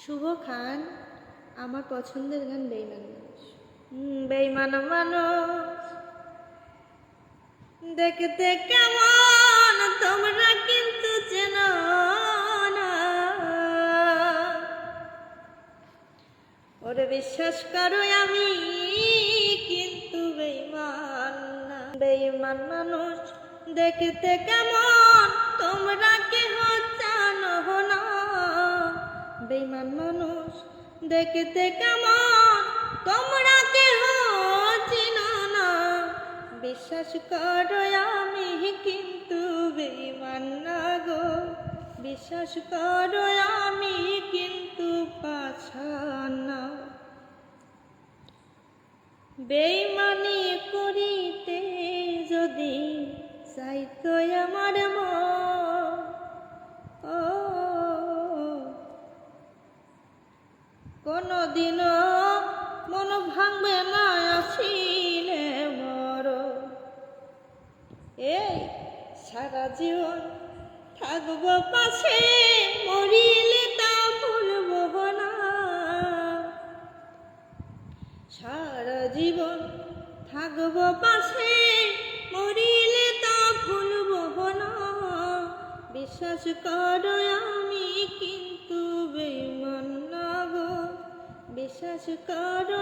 শুভ খান আমার পছন্দের গান বেঈমান মানুষ। বেঈমান মানুষ দেখতে কেমন তোমরা কিন্তু চেনো না, ওরে বিশ্বাস করো আমি কিন্তু বেঈমান না। বেঈমান মানুষ দেখতে কেমন তোমরা কেহ জানো না, বেঈমান মানুষ দেখতে কেমন তোমরা কেহ চিনো না। বিশ্বাস করো আমি কিন্তু বেঈমান না গো, বিশ্বাস করো আমি কিন্তু পাছান না। বেঈমানি করিতে যদি চাইতো আমার মন, কোনদিনও মন ভাঙবে না আসিলে মর। এই সারা জীবন থাকবো পাশে, মরিলে তা ভুলবো না। সারা জীবন থাকবো পাশে, মরিলে তা ভুলবো না। বিশ্বাস করো আমি কিন্তু বেঈমান না গো, বিশ্বাস করো